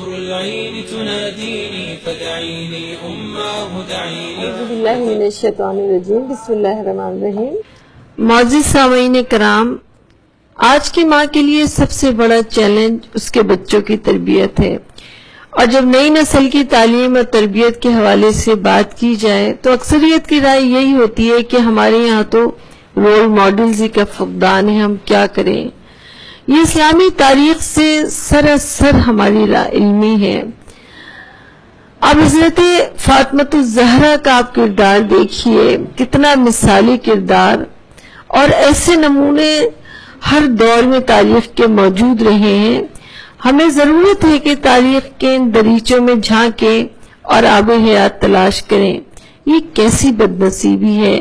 العين تناديني فدعيني أماه دعيني. اعوذ باللہ من الشیطان الرجیم. بسم اللہ الرحمن الرحیم. معزز سامعین کرام، آج کی ماں کے لیے سب سے بڑا چیلنج اس کے بچوں کی تربیت ہے، اور جب نئی نسل کی تعلیم اور تربیت کے حوالے سے بات کی جائے تو اکثریت کی رائے یہی ہوتی ہے کہ ہمارے یہاں تو رول ماڈلز ہی کا فقدان ہے، ہم کیا کریں. یہ اسلامی تاریخ سے سراسر ہماری علمی ہے. اب حضرت فاطمۃ الزہرا کا آپ کردار دیکھیے، کتنا مثالی کردار، اور ایسے نمونے ہر دور میں تاریخ کے موجود رہے ہیں. ہمیں ضرورت ہے کہ تاریخ کے ان دریچوں میں جھانکیں اور آب حیات تلاش کریں. یہ کیسی بد نصیبی ہے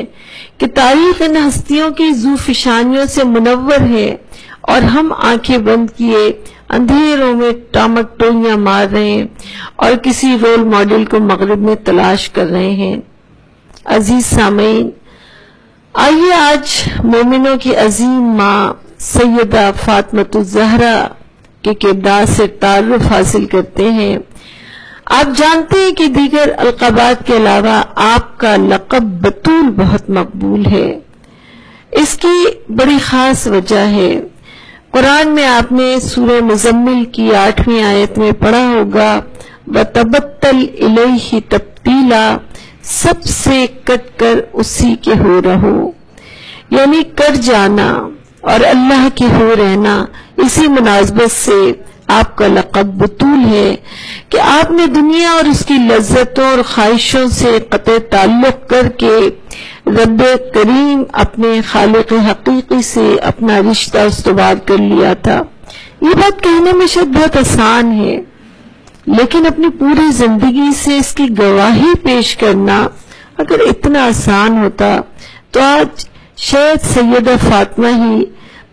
کہ تاریخ ان ہستیوں کی ذو فشانیوں سے منور ہے اور ہم آنکھیں بند کیے اندھیروں میں ٹامک ٹولیاں مار رہے ہیں اور کسی رول ماڈل کو مغرب میں تلاش کر رہے ہیں. عزیز سامعین، آئیے آج مومنوں کی عظیم ماں سیدہ فاطمۃ الزہرا کے کردار سے تعارف حاصل کرتے ہیں. آپ جانتے ہیں کہ دیگر القابات کے علاوہ آپ کا لقب بطول بہت مقبول ہے. اس کی بڑی خاص وجہ ہے. قرآن میں آپ نے سورہ مزمل کی 8ویں آیت میں پڑھا ہوگا، وَتَبَتَّلْ إِلَيْهِ تَبْتِيلًا، سب سے کٹ کر اسی کے ہو رہو، یعنی کٹ جانا اور اللہ کے ہو رہنا. اسی مناسبت سے آپ کا لقب بطول ہے کہ آپ نے دنیا اور اس کی لذتوں اور خواہشوں سے قطع تعلق کر کے رب کریم اپنے خالق حقیقی سے اپنا رشتہ استوار کر لیا تھا. یہ بات کہنے میں شاید بہت آسان ہے، لیکن اپنی پوری زندگی سے اس کی گواہی پیش کرنا اگر اتنا آسان ہوتا تو آج شاید سیدہ فاطمہ ہی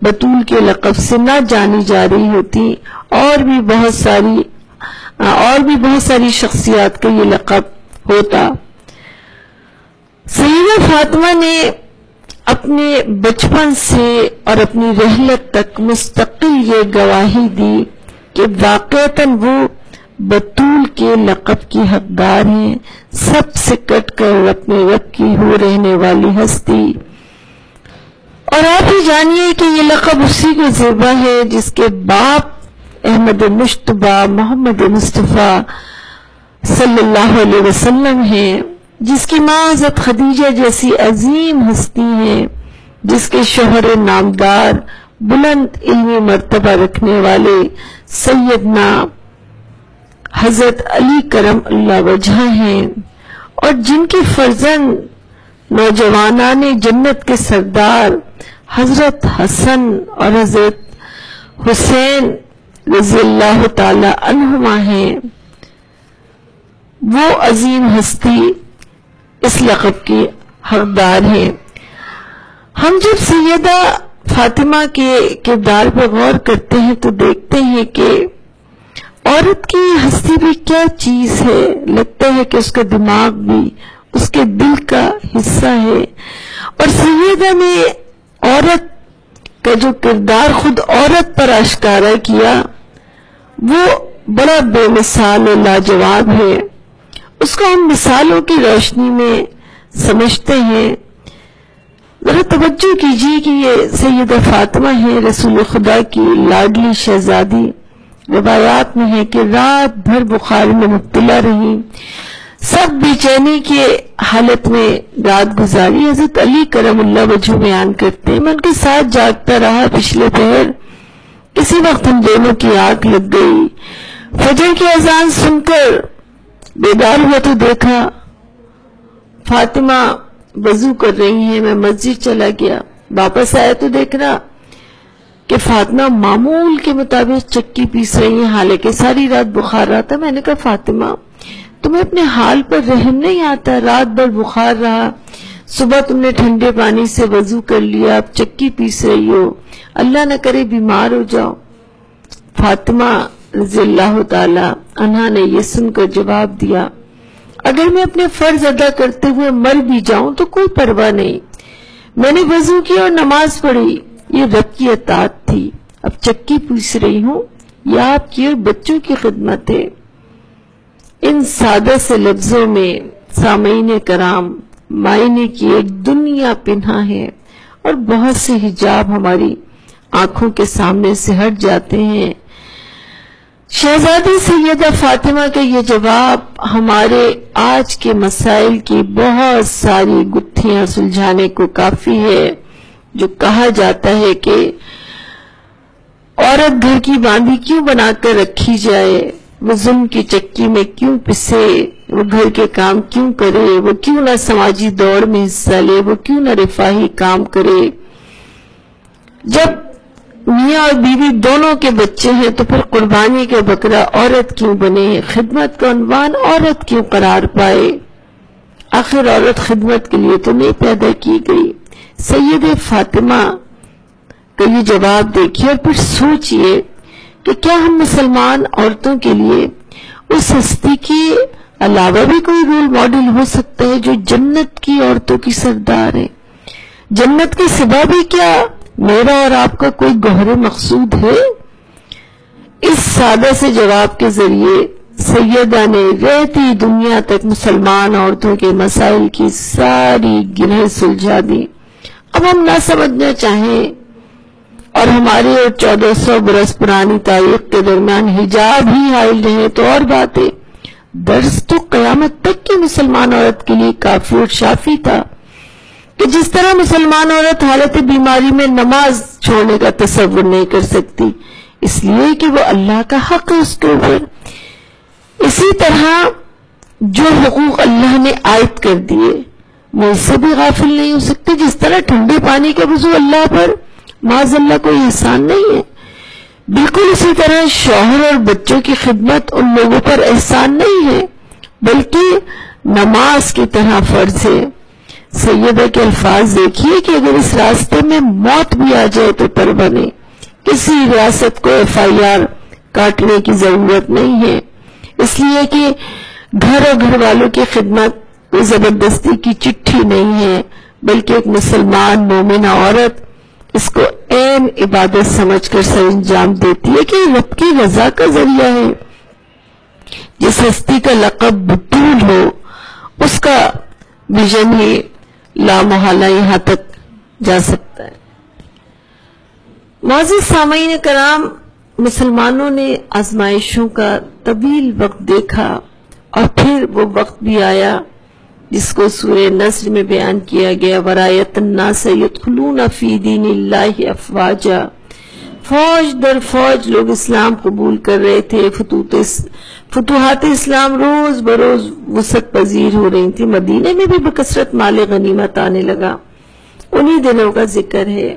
بطول کے لقب سے نہ جانی جا رہی ہوتی، اور بھی بہت ساری شخصیات کا یہ لقب ہوتا. سیدہ فاطمہ نے اپنے بچپن سے اور اپنی رحلت تک مستقل یہ گواہی دی کہ واقعتاً وہ بطول کے لقب کی حقدار ہیں، سب سے کٹ کر اپنے رب کی ہو رہنے والی ہستی. اور آپ ہی جانیے کہ یہ لقب اسی کو زیبا ہے جس کے باپ احمد مشتبہ محمد مصطفیٰ صلی اللہ علیہ وسلم ہیں، جس کی ماں حضرت خدیجہ جیسی عظیم ہستی ہیں، جس کے شوہر نامدار بلند علمی مرتبہ رکھنے والے سیدنا حضرت علی کرم اللہ وجہ ہیں، اور جن کے فرزند نوجوانان جنت کے سردار حضرت حسن اور حضرت حسین رضی اللہ تعالی عنہما ہیں. وہ عظیم ہستی اس لقب کی حقدار ہیں. ہم جب سیدہ فاطمہ کے کردار پر غور کرتے ہیں تو دیکھتے ہیں کہ عورت کی ہستی بھی کیا چیز ہے. لگتا ہے کہ اس کا دماغ بھی اس کے دل کا حصہ ہے. اور سیدہ نے عورت کا جو کردار خود عورت پر آشکارا کیا وہ بڑا بے مثال و لاجواب ہے. اس کو ہم مثالوں کی روشنی میں سمجھتے ہیں. ذرا توجہ کیجیے کہ یہ سیدہ فاطمہ ہے، رسول خدا کی لاڈلی شہزادی. روایات میں ہے کہ رات بھر بخار میں مبتلا رہی، سب بے چینی کے حالت میں رات گزاری. حضرت علی کرم اللہ وجہ بیان کرتے ہیں، میں ان کے ساتھ جاگتا رہا پچھلے پہر. کسی وقت ہم دونوں کی آنکھ لگ گئی. فجر کی اذان سن کر بیدار ہوا تو دیکھا فاطمہ وضو کر رہی ہیں. میں مسجد چلا گیا، واپس آیا تو دیکھنا کہ فاطمہ معمول کے مطابق چکی پیس رہی ہیں، حالانکہ ساری رات بخار رہا تھا. میں نے کہا فاطمہ تمہیں اپنے حال پر رحم نہیں آتا؟ رات بھر بخار رہا، صبح تم نے ٹھنڈے پانی سے وضو کر لیا، اب چکی پیس رہی ہو، اللہ نہ کرے بیمار ہو جاؤ. فاطمہ رضی اللہ تعالی عنہا نے یہ سن کر جواب دیا، اگر میں اپنے فرض ادا کرتے ہوئے مر بھی جاؤں تو کوئی پرواہ نہیں. میں نے وضو کیا اور نماز پڑھی، یہ رب کی اطاعت تھی. اب چکی پیس رہی ہوں، یہ آپ کی اور بچوں کی خدمت ہے۔ ان سادہ سے لفظوں میں سامعین کرام معنی کی ایک دنیا پنہا ہے، اور بہت سے حجاب ہماری آنکھوں کے سامنے سے ہٹ جاتے ہیں۔ شہزادی سیدہ فاطمہ کا یہ جواب ہمارے آج کے مسائل کی بہت ساری گتھیاں سلجھانے کو کافی ہے، جو کہا جاتا ہے کہ عورت گھر کی باندھی کیوں بنا کر رکھی جائے، وہ ظلم کی چکی میں کیوں پسے، وہ گھر کے کام کیوں کرے، وہ کیوں نہ سماجی دوڑ میں حصہ لے، وہ کیوں نہ رفاہی کام کرے۔ جب میاں اور بیوی دونوں کے بچے ہیں تو پھر قربانی کا بکرا عورت کیوں بنے، خدمت کا عنوان عورت کیوں قرار پائے؟ آخر عورت خدمت کے لیے تو نہیں پیدا کی گئی۔ سید فاطمہ کا یہ جواب دیکھیے اور پھر سوچئے کہ کیا ہم مسلمان عورتوں کے لیے اس ہستی کے علاوہ بھی کوئی رول ماڈل ہو سکتا ہے جو جنت کی عورتوں کی سردار ہے؟ جنت کے سوا بھی کیا میرا اور آپ کا کوئی گوہر مقصود ہے؟ اس سادہ سے جواب کے ذریعے سیدہ نے رہتی دنیا تک مسلمان عورتوں کے مسائل کی ساری گرہیں سلجھا دی۔ اب ہم نہ سمجھنا چاہیں اور ہماری اور 1400 برس پرانی تاریخ کے درمیان حجاب ہی حائل رہے تو اور باتیں، درس تو قیامت تک کی مسلمان عورت کے لیے کافی اور شافی تھا کہ جس طرح مسلمان عورت حالت بیماری میں نماز چھوڑنے کا تصور نہیں کر سکتی، اس لیے کہ وہ اللہ کا حق ہے اس کے اوپر، اسی طرح جو حقوق اللہ نے عائد کر دیے وہ اس سے بھی غافل نہیں ہو سکتے۔ جس طرح ٹھنڈے پانی کا وضو اللہ پر معاذ اللہ کوئی احسان نہیں ہے، بالکل اسی طرح شوہر اور بچوں کی خدمت ان لوگوں پر احسان نہیں ہے بلکہ نماز کی طرح فرض ہے۔ سیدہ کے الفاظ دیکھیے کہ اگر اس راستے میں موت بھی آ جائے تو پر بنے، کسی ریاست کو FIR کاٹنے کی ضرورت نہیں ہے، اس لیے کہ گھر اور گھر والوں کی خدمت کوئی زبردستی کی چٹھی نہیں ہے بلکہ ایک مسلمان مومنہ عورت اس کو عین عبادت سمجھ کر سر انجام دیتی ہے کہ رب کی رضا کا ذریعہ ہے۔ جس ہستی کا لقب بطول ہو اس کا ویژن ہی لامحالہ یہاں تک جا سکتا ہے۔ معزز سامعین کرام، مسلمانوں نے آزمائشوں کا طویل وقت دیکھا اور پھر وہ وقت بھی آیا جس کو سورہ نصر میں بیان کیا گیا، وَرَأَيْتَ النَّاسَ يَدْخُلُونَ فِي دِينِ اللَّهِ أَفْوَاجًا، فوج در فوج لوگ اسلام قبول کر رہے تھے، فتوحات اسلام روز بروز وسعت پذیر ہو رہی تھی، مدینے میں بھی بکثرت مال غنیمت آنے لگا۔ انہی دنوں کا ذکر ہے،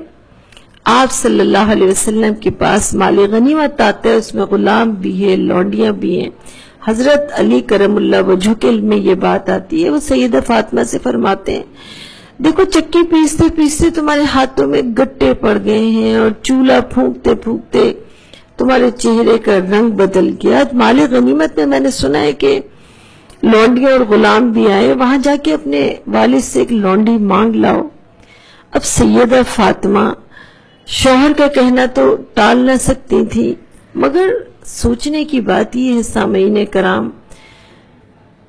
آپ صلی اللہ علیہ وسلم کے پاس مال غنیمت آتا ہے، اس میں غلام بھی ہے، لونڈیاں بھی ہیں۔ حضرت علی کرم اللہ وجہ کے علم میں یہ بات آتی ہے، وہ سیدہ فاطمہ سے فرماتے ہیں دیکھو چکی پیستے پیستے تمہارے ہاتھوں میں گٹے پڑ گئے ہیں اور چولہا پھونکتے پھونکتے تمہارے چہرے کا رنگ بدل گیا۔ مال غنیمت میں نے سنا ہے کہ لونڈیاں اور غلام بھی آئے، وہاں جا کے اپنے والد سے ایک لونڈی مانگ لاؤ۔ اب سیدہ فاطمہ شوہر کا کہنا تو ٹال نہ سکتی تھی، مگر سوچنے کی بات یہ ہے سامعین کرام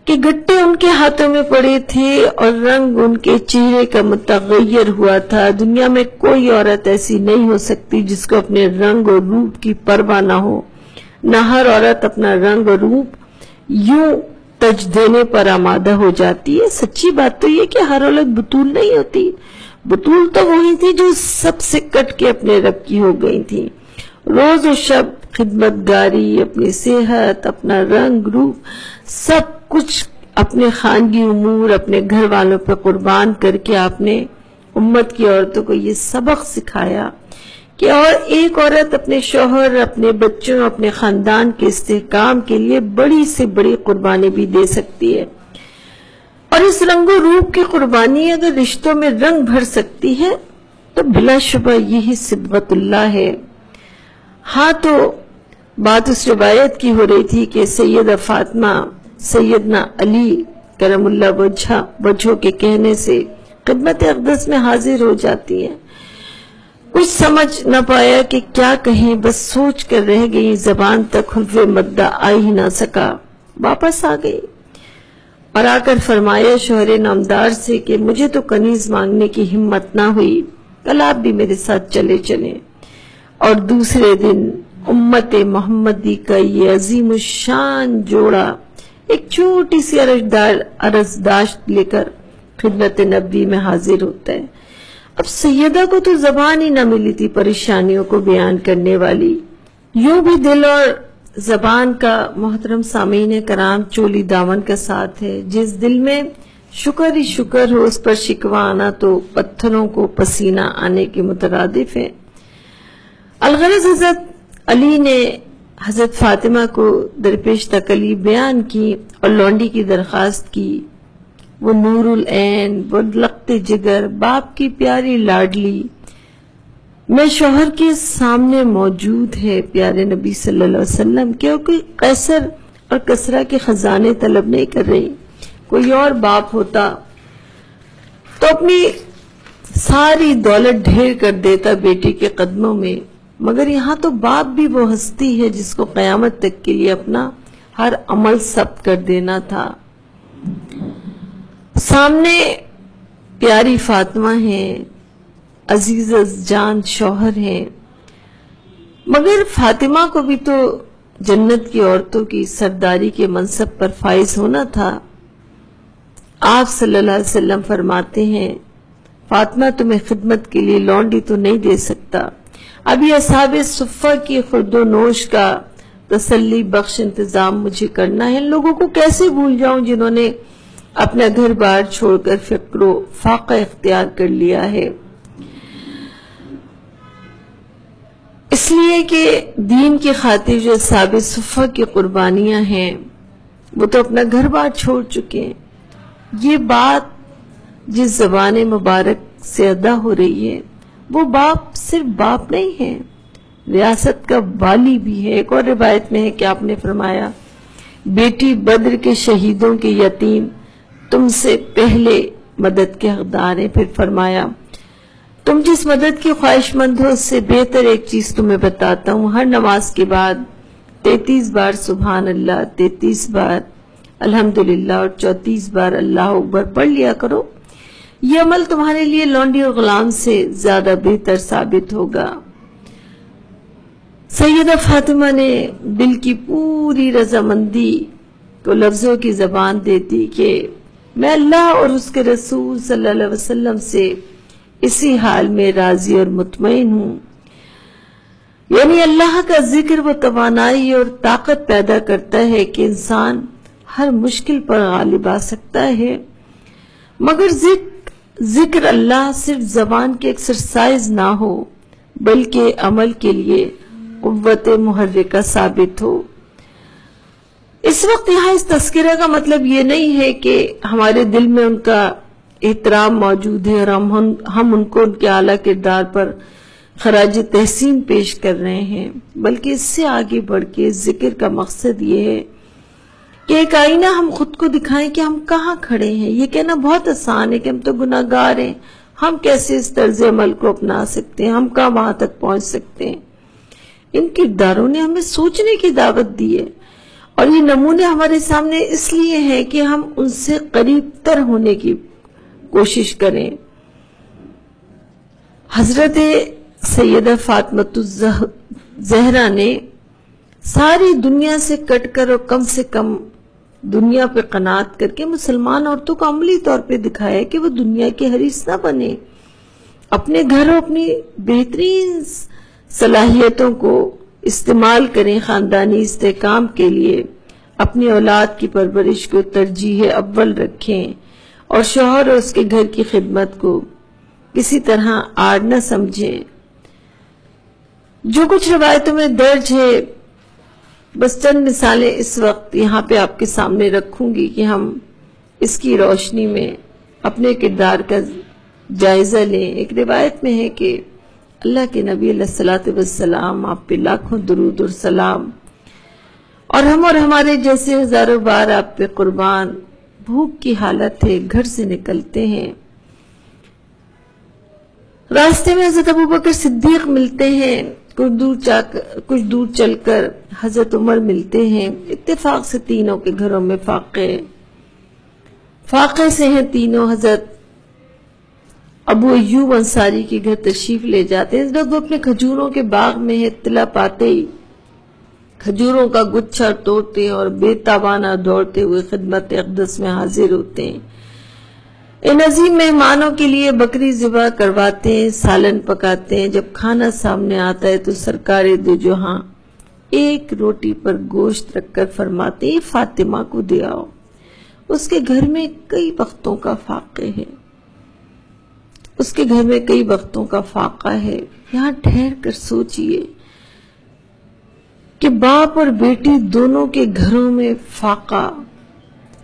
کہ گٹے ان کے ہاتھوں میں پڑے تھے اور رنگ ان کے چہرے کا متغیر ہوا تھا۔ دنیا میں کوئی عورت ایسی نہیں ہو سکتی جس کو اپنے رنگ اور روپ کی پرواہ نہ ہو، نہ ہر عورت اپنا رنگ اور روپ یوں تج دینے پر آمادہ ہو جاتی ہے۔ سچی بات تو یہ کہ ہر عورت بطول نہیں ہوتی، بطول تو وہی تھی جو سب سے کٹ کے اپنے رب کی ہو گئی تھی، روز و شب خدمت گاری، اپنی صحت، اپنا رنگ روپ، سب کچھ اپنے خاندگی امور اپنے گھر والوں پر قربان کر کے آپ نے امت کی عورتوں کو یہ سبق سکھایا کہ اور ایک عورت اپنے شوہر، اپنے بچوں، اپنے خاندان کے استحکام کے لیے بڑی سے بڑی قربانی بھی دے سکتی ہے، اور اس رنگ و روپ کی قربانی اگر رشتوں میں رنگ بھر سکتی ہے تو بلا شبہ یہی صبغت اللہ ہے۔ ہاں تو بات اس روایت کی ہو رہی تھی کہ سیدہ فاطمہ سیدنا علی کرم اللہ وجہ کے کہنے سے خدمت اقدس میں حاضر ہو جاتی ہیں، کچھ سمجھ نہ پایا کہ کیا کہیں، بس سوچ کر رہ گئی، زبان تک حرف مدہ آ ہی نہ سکا۔ واپس آ گئی اور آ کر فرمایا شوہر نامدار سے کہ مجھے تو کنیز مانگنے کی ہمت نہ ہوئی، کل آپ بھی میرے ساتھ چلے چلیں۔ اور دوسرے دن امت محمدی کا یہ عظیم الشان جوڑا ایک چھوٹی سی عرضداشت لے کر خدمت نبی میں حاضر ہوتا ہے۔ اب سیدہ کو تو زبان ہی نہ ملی تھی پریشانیوں کو بیان کرنے والی، یوں بھی دل اور زبان کا محترم سامعین کرام چولی دامن کا ساتھ ہے۔ جس دل میں شکر ہی شکر ہو اس پر شکوہ آنا تو پتھروں کو پسینہ آنے کے مترادف ہے۔ الغرض حضرت علی نے حضرت فاطمہ کو درپیش تکلیف بیان کی اور لونڈی کی درخواست کی۔ وہ نور العین، وہ لقت جگر، باپ کی پیاری لاڈلی میں شوہر کے سامنے موجود ہے پیارے نبی صلی اللہ علیہ وسلم، کیونکہ قیصر اور کسریٰ کے خزانے طلب نہیں کر رہی۔ کوئی اور باپ ہوتا تو اپنی ساری دولت ڈھیر کر دیتا بیٹی کے قدموں میں، مگر یہاں تو باپ بھی وہ ہستی ہے جس کو قیامت تک کے لیے اپنا ہر عمل ثبت کر دینا تھا۔ سامنے پیاری فاطمہ ہیں، عزیز جان شوہر ہیں، مگر فاطمہ کو بھی تو جنت کی عورتوں کی سرداری کے منصب پر فائز ہونا تھا۔ آپ صلی اللہ علیہ وسلم فرماتے ہیں فاطمہ تمہیں خدمت کے لیے لونڈی تو نہیں دے سکتا، ابھی اصحاب صفہ کی خورد و نوش کا تسلی بخش انتظام مجھے کرنا ہے۔ ان لوگوں کو کیسے بھول جاؤں جنہوں نے اپنا گھر بار چھوڑ کر فکر و فاقہ اختیار کر لیا ہے، اس لیے کہ دین کی خاطر جو اصحاب صفہ کی قربانیاں ہیں وہ تو اپنا گھر بار چھوڑ چکے ہیں۔ یہ بات جس زبان مبارک سے ادا ہو رہی ہے وہ باپ صرف باپ نہیں ہے، ریاست کا والی بھی ہے۔ ایک اور روایت میں ہے کہ آپ نے فرمایا بیٹی بدر کے شہیدوں کے یتیم تم سے پہلے مدد کے حقدار ہیں۔ پھر فرمایا تم جس مدد کی خواہش مند ہو اس سے بہتر ایک چیز تمہیں بتاتا ہوں، ہر نماز کے بعد 33 بار سبحان اللہ، 33 بار الحمدللہ اور 34 بار اللہ اکبر پڑھ لیا کرو، یہ عمل تمہارے لیے لونڈی اور غلام سے زیادہ بہتر ثابت ہوگا۔ سیدہ فاطمہ نے دل کی پوری رضامندی کو لفظوں کی زبان دیتی کہ میں اللہ اور اس کے رسول صلی اللہ علیہ وسلم سے اسی حال میں راضی اور مطمئن ہوں۔ یعنی اللہ کا ذکر وہ توانائی اور طاقت پیدا کرتا ہے کہ انسان ہر مشکل پر غالب آ سکتا ہے، مگر ذکر اللہ صرف زبان کے ایکسرسائز نہ ہو بلکہ عمل کے لیے قوت محرکہ ثابت ہو۔ اس وقت یہاں اس تذکرہ کا مطلب یہ نہیں ہے کہ ہمارے دل میں ان کا احترام موجود ہے اور ہم ان کو ان کے اعلیٰ کردار پر خراج تحسین پیش کر رہے ہیں، بلکہ اس سے آگے بڑھ کے ذکر کا مقصد یہ ہے کہ ایک آئینہ ہم خود کو دکھائیں کہ ہم کہاں کھڑے ہیں۔ یہ کہنا بہت آسان ہے کہ ہم تو گناہ گار ہیں، ہم کیسے اس طرز عمل کو اپنا سکتے ہیں، ہم کہاں وہاں تک پہنچ سکتے ہیں۔ ان کرداروں نے ہمیں سوچنے کی دعوت دی ہے اور یہ نمونے ہمارے سامنے اس لیے ہیں کہ ہم ان سے قریب تر ہونے کی کوشش کریں۔ حضرت سیدہ فاطمہ الزہرا نے ساری دنیا سے کٹ کر اور کم سے کم دنیا پہ قناعت کر کے مسلمان عورتوں کو عملی طور پہ دکھایا کہ وہ دنیا کے حریص نہ بنے، اپنے گھر اور اپنی بہترین صلاحیتوں کو استعمال کریں خاندانی استحکام کے لیے، اپنی اولاد کی پرورش کو ترجیح اول رکھیں اور شوہر اور اس کے گھر کی خدمت کو کسی طرح آڑ نہ سمجھیں۔ جو کچھ روایتوں میں درج ہے بس چند مثالیں اس وقت یہاں پہ آپ کے سامنے رکھوں گی کہ ہم اس کی روشنی میں اپنے کردار کا جائزہ لیں۔ ایک روایت میں ہے کہ اللہ کے نبی علیہ الصلوۃ والسلام آپ پہ لاکھوں درود اور سلام، اور ہم اور ہمارے جیسے ہزاروں بار آپ پہ قربان، بھوک کی حالت ہے، گھر سے نکلتے ہیں، راستے میں حضرت ابوبکر صدیق ملتے ہیں، کچھ دور چل کر حضرت عمر ملتے ہیں، اتفاق سے تینوں کے گھروں میں فاقے سے ہیں تینوں۔ حضرت ابو ایوب انصاری کے گھر تشریف لے جاتے ہیں، جب وہ اپنے کھجوروں کے باغ میں ہے، اطلاع پاتے ہی کھجوروں کا گچھا توڑتے ہیں اور بے تابانہ دوڑتے ہوئے خدمت اقدس میں حاضر ہوتے ہیں۔ ان عظیم مہمانوں کے لیے بکری ذبح کرواتے ہیں، سالن پکاتے ہیں۔ جب کھانا سامنے آتا ہے تو سرکار دو جہاں ایک روٹی پر گوشت رکھ کر فرماتے ہیں فاطمہ کو دے آؤ، اس کے گھر میں کئی وقتوں کا فاقہ ہے، اس کے گھر میں کئی وقتوں کا فاقہ ہے۔ یہاں ٹھہر کر سوچئے کہ باپ اور بیٹی دونوں کے گھروں میں فاقہ،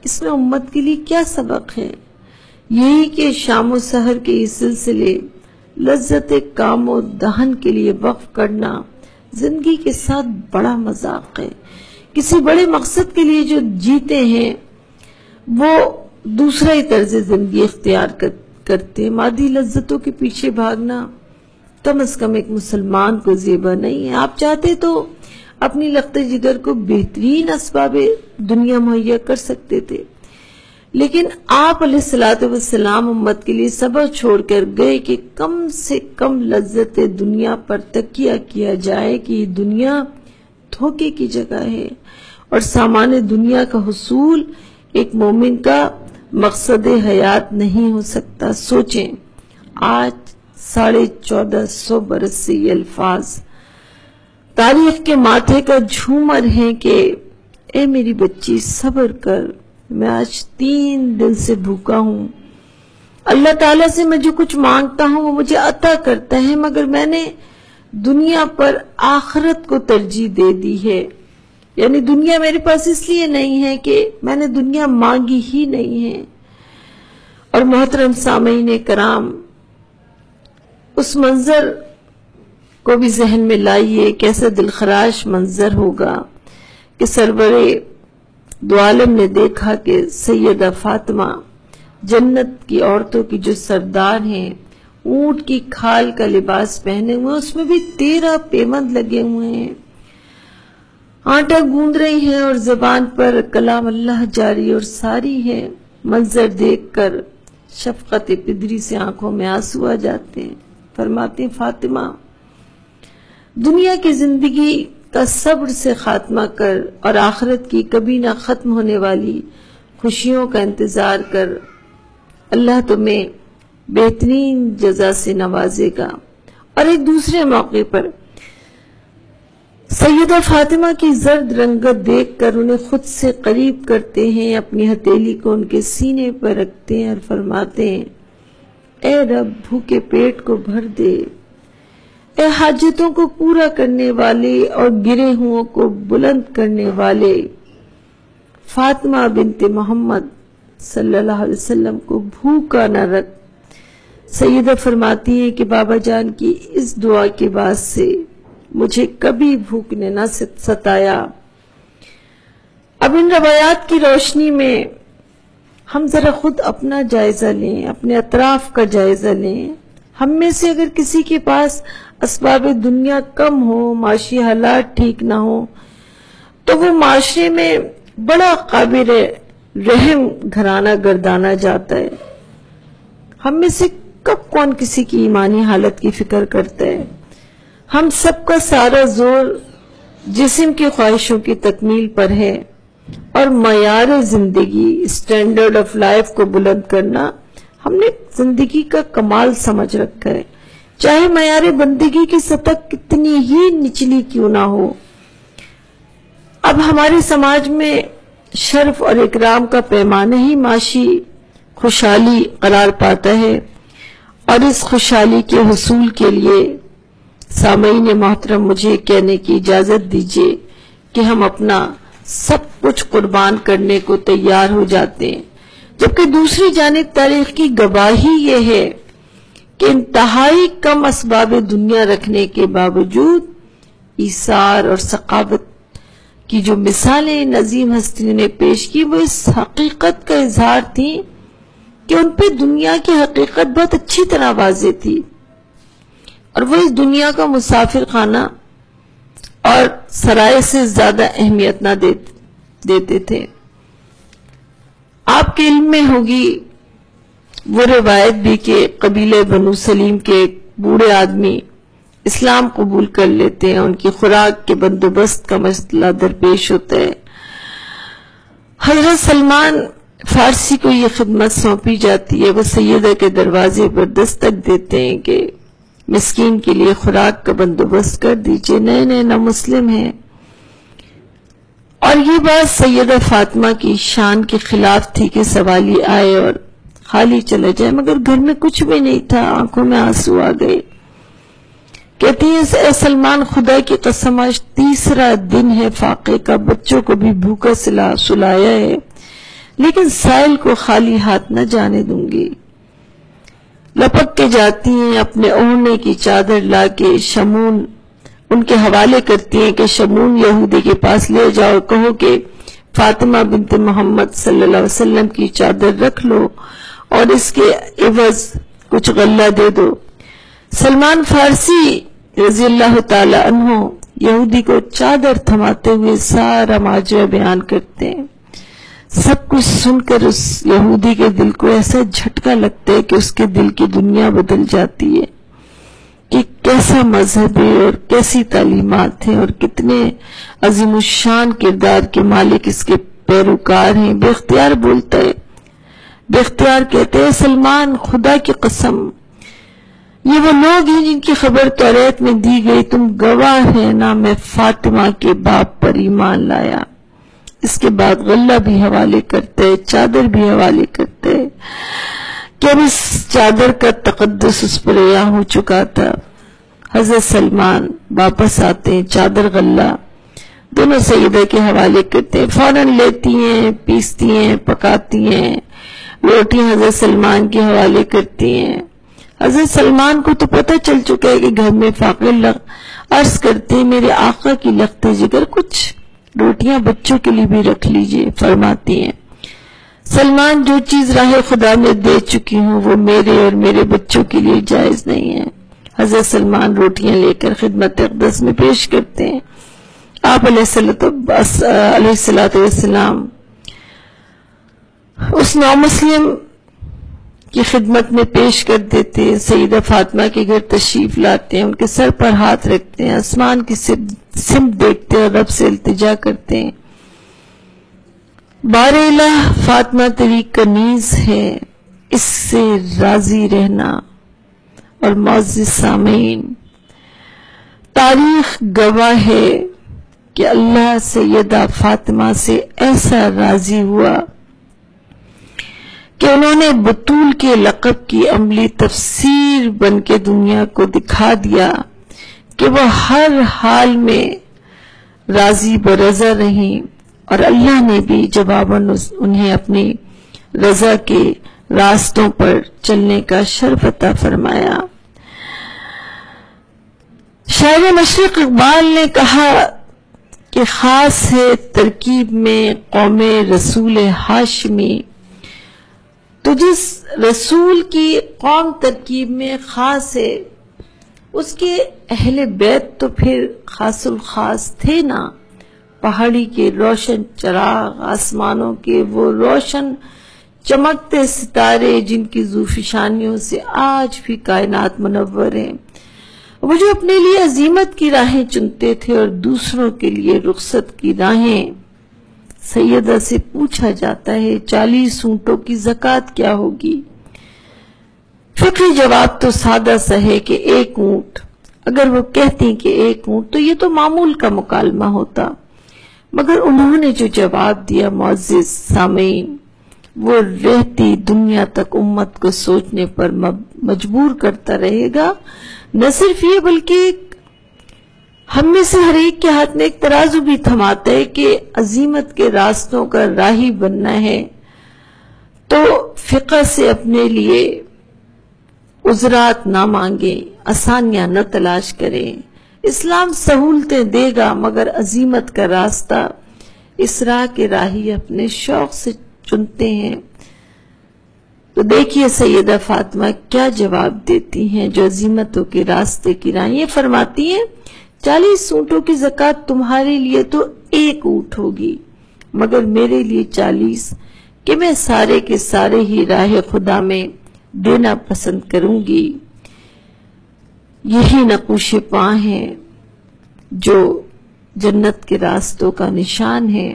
اس میں امت کے لیے کیا سبق ہے؟ یہی کہ شام و سحر کے یہ سلسلے لذت کام و دہن کے لیے وقف کرنا زندگی کے ساتھ بڑا مذاق ہے۔ کسی بڑے مقصد کے لیے جو جیتے ہیں وہ دوسرا ہی طرز زندگی اختیار کرتے ہیں۔ مادی لذتوں کے پیچھے بھاگنا کم از کم ایک مسلمان کو زیبا نہیں ہے۔ آپ چاہتے تو اپنی لخت جگر کو بہترین اسباب دنیا مہیا کر سکتے تھے، لیکن آپ علیہ الصلوۃ والسلام امت کے لیے سبق چھوڑ کر گئے کہ کم سے کم لذت دنیا پر تکیہ کیا جائے کہ یہ دنیا دھوکے کی جگہ ہے اور سامان دنیا کا حصول ایک مومن کا مقصد حیات نہیں ہو سکتا۔ سوچیں، آج 1450 برس سے یہ الفاظ تاریخ کے ماتھے کا جھومر ہیں کہ اے میری بچی صبر کر، میں آج 3 دن سے بھوکا ہوں، اللہ تعالیٰ سے میں جو کچھ مانگتا ہوں وہ مجھے عطا کرتا ہے، مگر میں نے دنیا پر آخرت کو ترجیح دے دی ہے۔ یعنی دنیا میرے پاس اس لیے نہیں ہے کہ میں نے دنیا مانگی ہی نہیں ہے۔ اور محترم سامعین کرام، اس منظر کو بھی ذہن میں لائیے، کیسا دلخراش منظر ہوگا کہ سرور دو عالم نے دیکھا کہ سیدہ فاطمہ جنت کی عورتوں کی جو سردار ہیں، اونٹ کی کھال کا لباس پہنے ہوئے، اس میں بھی 13 پیمند لگے ہوئے ہیں، آٹا گوندھ رہی ہیں اور زبان پر کلام اللہ جاری اور ساری ہے۔ منظر دیکھ کر شفقت پدری سے آنکھوں میں آنسو آ جاتے ہیں۔ فرماتے ہیں فاطمہ، دنیا کی زندگی کا صبر سے خاتمہ کر اور آخرت کی کبھی نہ ختم ہونے والی خوشیوں کا انتظار کر، اللہ تمہیں بہترین جزا سے نوازے گا۔ اور ایک دوسرے موقع پر سیدہ فاطمہ کی زرد رنگت دیکھ کر انہیں خود سے قریب کرتے ہیں، اپنی ہتھیلی کو ان کے سینے پر رکھتے ہیں اور فرماتے ہیں اے رب، بھوکے پیٹ کو بھر دے، اے حاجتوں کو پورا کرنے والے اور گرے ہوں کو بلند کرنے والے، فاطمہ بنت محمد صلی اللہ علیہ وسلم کو بھوکا نہ رکھ۔ سیدہ فرماتی ہیں کہ بابا جان کی اس دعا کے بعد سے مجھے کبھی بھوک نے نہ ستایا۔ اب ان روایات کی روشنی میں ہم ذرا خود اپنا جائزہ لیں، اپنے اطراف کا جائزہ لیں۔ ہم میں سے اگر کسی کے پاس اسباب دنیا کم ہو، معاشی حالات ٹھیک نہ ہو، تو وہ معاشرے میں بڑا قابل رحم گھرانہ گردانا جاتا ہے۔ ہم میں سے کب کون کسی کی ایمانی حالت کی فکر کرتا ہے؟ ہم سب کا سارا زور جسم کی خواہشوں کی تکمیل پر ہے اور معیار زندگی، اسٹینڈرڈ آف لائف کو بلند کرنا ہم نے زندگی کا کمال سمجھ رکھا ہے، چاہے معیار بندگی کی سطح کتنی ہی نچلی کیوں نہ ہو۔ اب ہمارے سماج میں شرف اور اکرام کا پیمانہ ہی معاشی خوشحالی قرار پاتا ہے، اور اس خوشحالی کے حصول کے لیے سامعین محترم مجھے کہنے کی اجازت دیجیے کہ ہم اپنا سب کچھ قربان کرنے کو تیار ہو جاتے ہیں، جبکہ دوسری جانب تاریخ کی گواہی یہ ہے کہ انتہائی کم اسباب دنیا رکھنے کے باوجود ایثار اور ثقافت کی جو مثالیں نظیم ہستی نے پیش کی، وہ اس حقیقت کا اظہار تھی کہ ان پہ دنیا کی حقیقت بہت اچھی طرح واضح تھی۔ اور وہ اس دنیا کا مسافر خانہ اور سرائے سے زیادہ اہمیت نہ دیتے تھے۔ آپ کے علم میں ہوگی وہ روایت بھی کہ قبیلے بنو سلیم کے ایک بوڑھے آدمی اسلام قبول کر لیتے ہیں، ان کی خوراک کے بندوبست کا مسئلہ درپیش ہوتا ہے۔ حضرت سلمان فارسی کو یہ خدمت سونپی جاتی ہے، وہ سیدہ کے دروازے پر دستک دیتے ہیں کہ مسکین کے لیے خوراک کا بندوبست کر دیجئے، نئے نہ مسلم ہیں۔ اور یہ بات سیدہ فاطمہ کی شان کے خلاف تھی کہ سوالی آئے اور خالی چلا جائے، مگر گھر میں کچھ بھی نہیں تھا، آنکھوں میں آنسو آ گئے۔ کہتی ہیں اے سلمان، خدا کی قسم آج تیسرا دن ہے فاقے کا، بچوں کو بھی بھوکا سلایا ہے، لیکن سائل کو خالی ہاتھ نہ جانے دوں گی۔ لپک کے جاتی ہیں، اپنے اوڑھنے کی چادر لا کے شمون ان کے حوالے کرتی ہیں کہ شمون یہودی کے پاس لے جاؤ، کہو کہ فاطمہ بنت محمد صلی اللہ علیہ وسلم کی چادر رکھ لو اور اس کے عوض کچھ غلہ دے دو۔ سلمان فارسی رضی اللہ تعالی عنہ یہودی کو چادر تھماتے ہوئے سارا ماجرا بیان کرتے ہیں۔ سب کچھ سن کر اس یہودی کے دل کو ایسا جھٹکا لگتا ہے کہ اس کے دل کی دنیا بدل جاتی ہے کہ کیسا مذہب ہے اور کیسی تعلیمات ہیں اور کتنے عظیم الشان کردار کے مالک اس کے پیروکار ہیں۔ بے اختیار بولتا ہے، بے اختیار کہتے ہیں سلمان خدا کی قسم یہ وہ لوگ ہیں جن کی خبر توریت میں دی گئی، تم گواہ ہے نا، میں فاطمہ کے باپ پر ایمان لایا۔ اس کے بعد غلہ بھی حوالے کرتے، چادر بھی حوالے کرتے کہ اب اس چادر کا تقدس اس پر عیاں ہو چکا تھا۔ حضرت سلمان واپس آتے ہیں، چادر غلہ دونوں سیدہ کے حوالے کرتے ہیں، فوراً لیتی ہیں، پیستی ہیں، پکاتی ہیں، روٹیاں حضرت سلمان کے حوالے کرتی ہیں۔ حضرت سلمان کو تو پتہ چل چکا ہے کہ گھر میں فاقے عرض کرتے ہیں میرے آقا کی لخت جگر، کچھ روٹیاں بچوں کے لیے بھی رکھ لیجئے۔ فرماتی ہیں سلمان جو چیز راہ خدا میں دے چکی ہوں وہ میرے اور میرے بچوں کے لیے جائز نہیں ہے۔ حضرت سلمان روٹیاں لے کر خدمت اقدس میں پیش کرتے ہیں۔ آپ علیہ السلام اس نامسلم کی خدمت میں پیش کر دیتے ہیں، سیدہ فاطمہ کے گھر تشریف لاتے ہیں، ان کے سر پر ہاتھ رکھتے ہیں، آسمان کی سمت دیکھتے ہیں اور رب سے التجا کرتے ہیں، بار الہ فاطمہ تیری کنیز ہے، اس سے راضی رہنا۔ اور معزز سامعین، تاریخ گواہ ہے کہ اللہ سیدہ فاطمہ سے ایسا راضی ہوا کہ انہوں نے بطول کے لقب کی عملی تفسیر بن کے دنیا کو دکھا دیا کہ وہ ہر حال میں راضی برضا رہیں، اور اللہ نے بھی جواباً انہیں اپنی رضا کے راستوں پر چلنے کا شرف عطا فرمایا۔ شاعر مشرق اقبال نے کہا کہ خاص ہے ترکیب میں قوم رسول ہاشمی، تو جس رسول کی قوم ترکیب میں خاص ہے اس کے اہل بیت تو پھر خاص الخاص تھے نا۔ پہاڑی کے روشن چراغ، آسمانوں کے وہ روشن چمکتے ستارے جن کی ذوفشانیوں سے آج بھی کائنات منور ہیں، وہ جو اپنے لیے عظیمت کی راہیں چنتے تھے اور دوسروں کے لیے رخصت کی راہیں۔ سیدہ سے پوچھا جاتا ہے 40 اونٹوں کی زکوٰۃ کیا ہوگی؟ فکری جواب تو سادہ سا ہے کہ 1 اونٹ۔ اگر وہ کہتی کہ 1 اونٹ تو یہ تو معمول کا مکالمہ ہوتا، مگر انہوں نے جو جواب دیا معزز سامعین، وہ رہتی دنیا تک امت کو سوچنے پر مجبور کرتا رہے گا۔ نہ صرف یہ بلکہ ہم میں سے ہر ایک کے ہاتھ میں ایک ترازو بھی تھماتا ہے کہ عظیمت کے راستوں کا راہی بننا ہے تو فقہ سے اپنے لیے عذرات نہ مانگیں، آسانیاں نہ تلاش کریں۔ اسلام سہولتیں دے گا مگر عظیمت کا راستہ اس راہ کے راہی اپنے شوق سے چنتے ہیں۔ تو دیکھیے سیدہ فاطمہ کیا جواب دیتی ہیں جو عزیمتوں کے راستے کی راہ. یہ فرماتی ہیں 40 اونٹوں کی زکوٰۃ تمہارے لیے تو 1 اونٹ ہوگی، مگر میرے لیے 40 کہ میں سارے کے سارے ہی راہ خدا میں دینا پسند کروں گی. یہی نقوش پا ہیں جو جنت کے راستوں کا نشان ہے.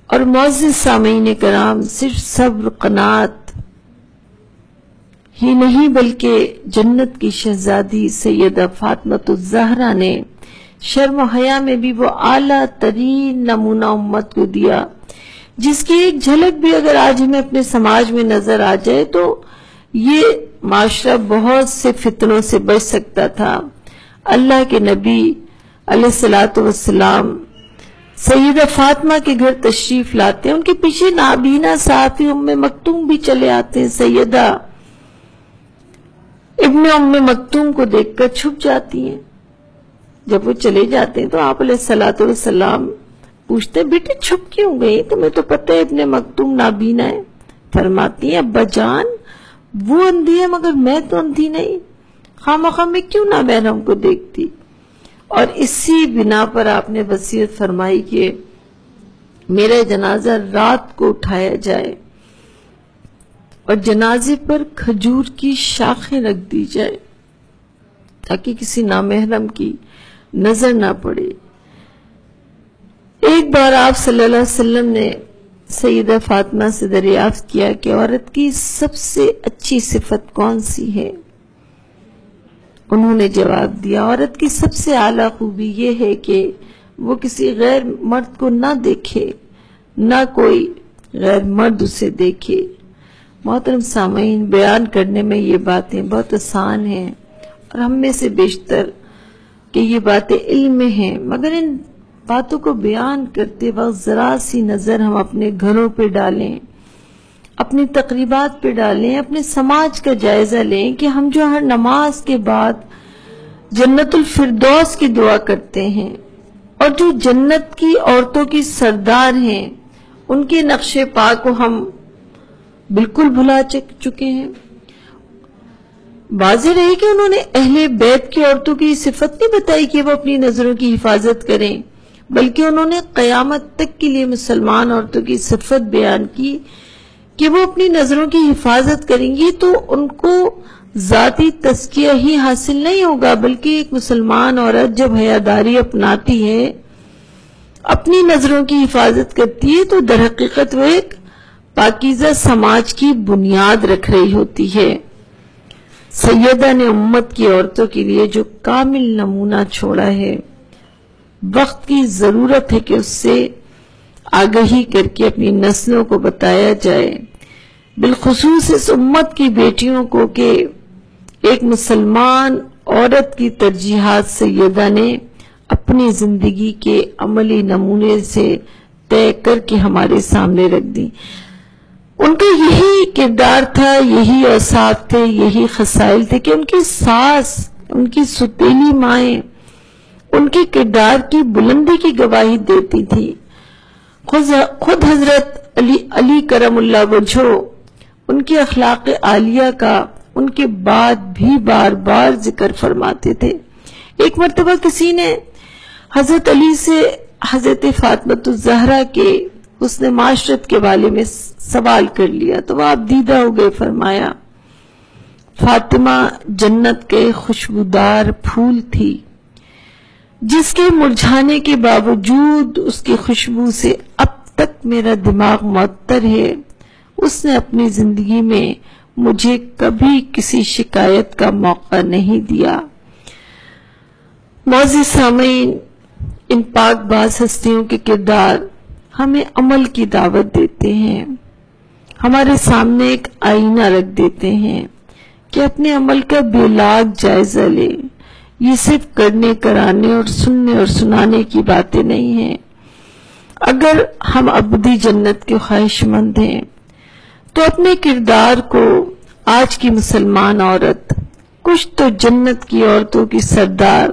اور معزز سامعین کرام، صرف صبر قناعت ہی نہیں بلکہ جنت کی شہزادی سیدہ فاطمۃ الزہرا نے شرم و حیا میں بھی وہ اعلیٰ ترین نمونہ امت کو دیا، جس کی ایک جھلک بھی اگر آج ہمیں اپنے سماج میں نظر آ جائے تو یہ معاشرہ بہت سے فتنوں سے بچ سکتا تھا. اللہ کے نبی علیہ الصلوۃ والسلام سیدہ فاطمہ کے گھر تشریف لاتے ہیں، ان کے پیچھے نابینا صحافی ام مکتوم بھی چلے آتے ہیں. سیدہ ابن ام مکتوم کو دیکھ کر چھپ جاتی ہیں. جب وہ چلے جاتے ہیں تو آپ علیہ الصلوۃ والسلام پوچھتے ہیں بیٹے چھپ کیوں گئی، تمہیں تو پتہ ہے ابن مکتوم نابینا ہے. فرماتی ہیں ابا جان وہ اندھی ہے مگر میں تو اندھی نہیں، خواہ میں کیوں نہ محرم کو دیکھتی. اور اسی بنا پر آپ نے وصیت فرمائی کہ میرا جنازہ رات کو اٹھایا جائے اور جنازے پر کھجور کی شاخیں رکھ دی جائے تاکہ کسی نامحرم کی نظر نہ پڑے. ایک بار آپ صلی اللہ علیہ وسلم نے سیدہ فاطمہ سے دریافت کیا کہ عورت کی سب سے اچھی صفت کون سی ہے؟ انہوں نے جواب دیا عورت کی سب سے اعلیٰ خوبی یہ ہے کہ وہ کسی غیر مرد کو نہ دیکھے، نہ کوئی غیر مرد اسے دیکھے. محترم سامعین، بیان کرنے میں یہ باتیں بہت آسان ہیں اور ہم میں سے بیشتر کہ یہ باتیں علم میں ہیں، مگر ان باتوں کو بیان کرتے وقت ذرا سی نظر ہم اپنے گھروں پہ ڈالیں، اپنی تقریبات پہ ڈالیں، اپنے سماج کا جائزہ لیں کہ ہم جو ہر نماز کے بعد جنت الفردوس کی دعا کرتے ہیں اور جو جنت کی عورتوں کی سردار ہیں ان کے نقش پا کو ہم بالکل بھلا چکے ہیں. واضح رہے کہ انہوں نے اہل بیت کی عورتوں کی صفت نہیں بتائی کہ وہ اپنی نظروں کی حفاظت کریں، بلکہ انہوں نے قیامت تک کے لیے مسلمان عورتوں کی صفت بیان کی کہ وہ اپنی نظروں کی حفاظت کریں گی تو ان کو ذاتی تزکیہ ہی حاصل نہیں ہوگا، بلکہ ایک مسلمان عورت جب حیاداری اپناتی ہے، اپنی نظروں کی حفاظت کرتی ہے تو در حقیقت وہ ایک پاکیزہ سماج کی بنیاد رکھ رہی ہوتی ہے. سیدہ نے امت کی عورتوں کے لیے جو کامل نمونہ چھوڑا ہے، وقت کی ضرورت ہے کہ اس سے آگہی کر کے اپنی نسلوں کو بتایا جائے، بالخصوص اس امت کی بیٹیوں کو کہ ایک مسلمان عورت کی ترجیحات سیدہ نے اپنی زندگی کے عملی نمونے سے طے کر کے ہمارے سامنے رکھ دی. ان کا یہی کردار تھا، یہی اوصاف تھے، یہی خصائل تھے کہ ان کی ساس، ان کی ستیلی مائیں ان کے کردار کی بلندی کی گواہی دیتی تھی. خود حضرت علی کرم اللہ وجہہ ان کے اخلاق عالیہ کا ان کے بعد بھی بار بار ذکر فرماتے تھے. ایک مرتبہ کسی نے حضرت علی سے حضرت فاطمۃ الزہرا کے حسن معاشرت کے بارے میں سوال کر لیا تو وہ آپ دیدہ ہو گئے. فرمایا فاطمہ جنت کے خوشبودار پھول تھی جس کے مرجھانے کے باوجود اس کی خوشبو سے اب تک میرا دماغ معطر ہے. اس نے اپنی زندگی میں مجھے کبھی کسی شکایت کا موقع نہیں دیا. معزز سامعین، ان پاک باز ہستیوں کے کردار ہمیں عمل کی دعوت دیتے ہیں، ہمارے سامنے ایک آئینہ رکھ دیتے ہیں کہ اپنے عمل کا بے لاگ جائزہ لے. یہ صرف کرنے کرانے اور سننے اور سنانے کی باتیں نہیں ہیں. اگر ہم ابدی جنت کے خواہش مند ہیں تو اپنے کردار کو آج کی مسلمان عورت کچھ تو جنت کی عورتوں کی سردار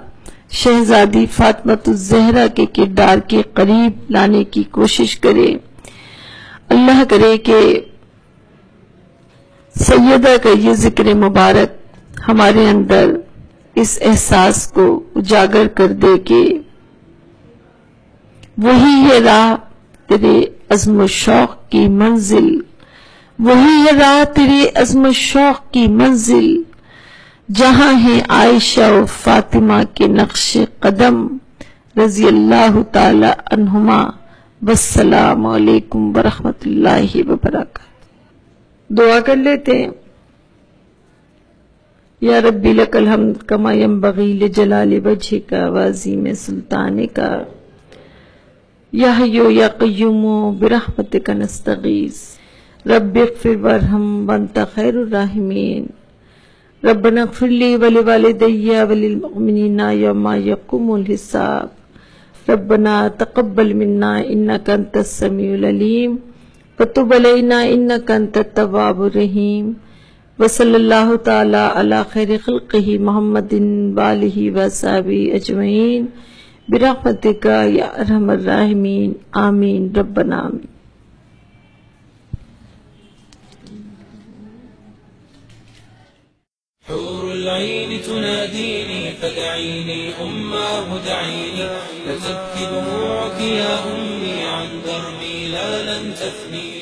شہزادی فاطمۃ الزہرا کے کردار کے قریب لانے کی کوشش کرے. اللہ کرے کہ سیدہ کا یہ ذکر مبارک ہمارے اندر اس احساس کو اجاگر کر دے کہ وہی ہے راہ تیرے عزم و شوق کی منزل، وہی ہے راہ تیرے عزم و شوق کی منزل، جہاں ہیں عائشہ و فاطمہ کے نقش قدم رضی اللہ تعالی عنہما، والسلام علیکم ورحمۃ اللہ وبرکاتہ۔ دعا کر لیتے ہیں۔ یا ربی لک الحمد کما ینبغی لجلال وجہک وعظیم سلطانک، یا حی یا قیوم برحمتک نستغیث، رب اغفر وارحم وانت خیر الراحمین، ربنا اغفر لی ولوالدی وللمؤمنین یوم یقوم الحساب، ربنا تقبل منا انک انت السمیع العلیم وتب علینا انک انت التواب الرحیم، وصلی اللہ تعالی علی خیر خلقہ محمد وآلہ وصحبہ اجمعین برحمتک یا ارحم الراحمین، آمین ربنا آمین۔ حور العين تناديني فدعيني أماه دعيني، لا تبكي دموعك يا أمي عن دربي لا لن تثني.